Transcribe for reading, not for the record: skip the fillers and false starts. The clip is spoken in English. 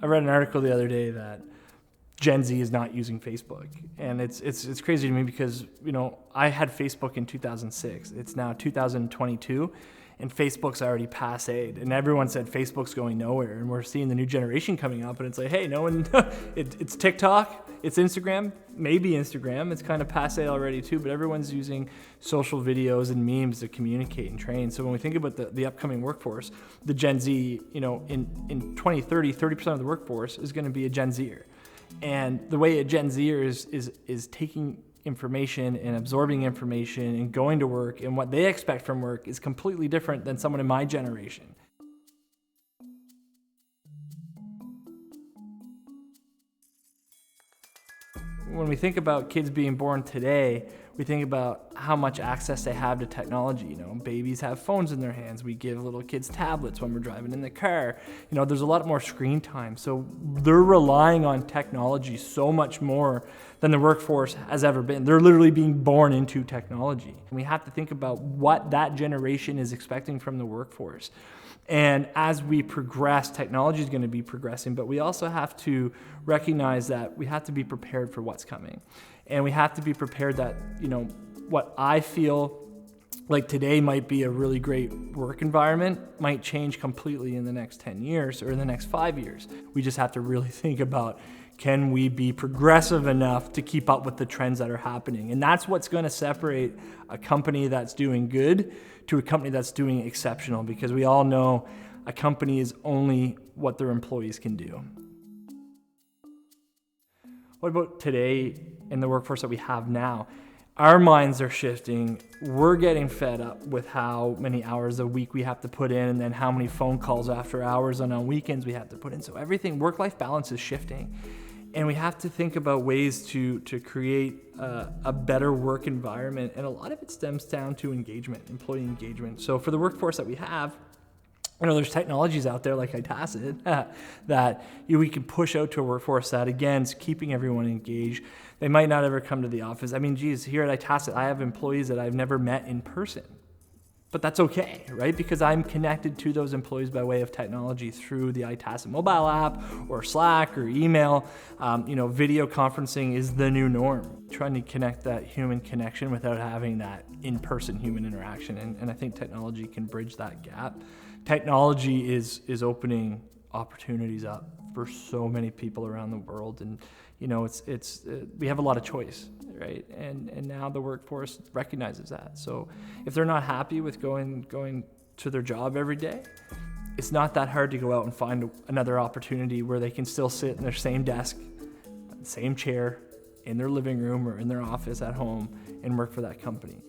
I read an article the other day that Gen Z is not using Facebook, and it's crazy to me because I had Facebook in 2006. It's now 2022, and Facebook's already passé, and everyone said Facebook's going nowhere, and we're seeing the new generation coming up, and it's like, hey, no one, it's TikTok, it's Instagram, maybe Instagram, it's kind of passé already too, but everyone's using social videos and memes to communicate and train. So when we think about the upcoming workforce, the Gen Z, in 2030, 30% of the workforce is going to be a Gen Zer. And the way a Gen Zer is taking information and absorbing information and going to work and what they expect from work is completely different than someone in my generation. When we think about kids being born today, we think about how much access they have to technology. Babies have phones in their hands. We give little kids tablets when we're driving in the car. There's a lot more screen time. So they're relying on technology so much more than the workforce has ever been. They're literally being born into technology. And we have to think about what that generation is expecting from the workforce. And as we progress, technology is going to be progressing, but we also have to recognize that we have to be prepared for what's coming. And we have to be prepared that, what I feel like today might be a really great work environment might change completely in the next 10 years or in the next 5 years. We just have to really think about, can we be progressive enough to keep up with the trends that are happening? And that's what's going to separate a company that's doing good to a company that's doing exceptional, because we all know a company is only what their employees can do. What about today in the workforce that we have now? Our minds are shifting. We're getting fed up with how many hours a week we have to put in, and then how many phone calls after hours and on weekends we have to put in. So everything, work-life balance is shifting. And we have to think about ways to create a better work environment. And a lot of it stems down to engagement, employee engagement. So for the workforce that we have, there's technologies out there like iTacit that we can push out to a workforce that, again, is keeping everyone engaged. They might not ever come to the office. Here at iTacit, I have employees that I've never met in person. But that's okay, right? Because I'm connected to those employees by way of technology through the iTacit mobile app or Slack or email. Video conferencing is the new norm. Trying to connect that human connection without having that in-person human interaction. And I think technology can bridge that gap. Technology is opening opportunities up for so many people around the world. And we have a lot of choice, right? And now the workforce recognizes that. So if they're not happy with going to their job every day, it's not that hard to go out and find another opportunity where they can still sit in their same desk, same chair, in their living room or in their office at home and work for that company.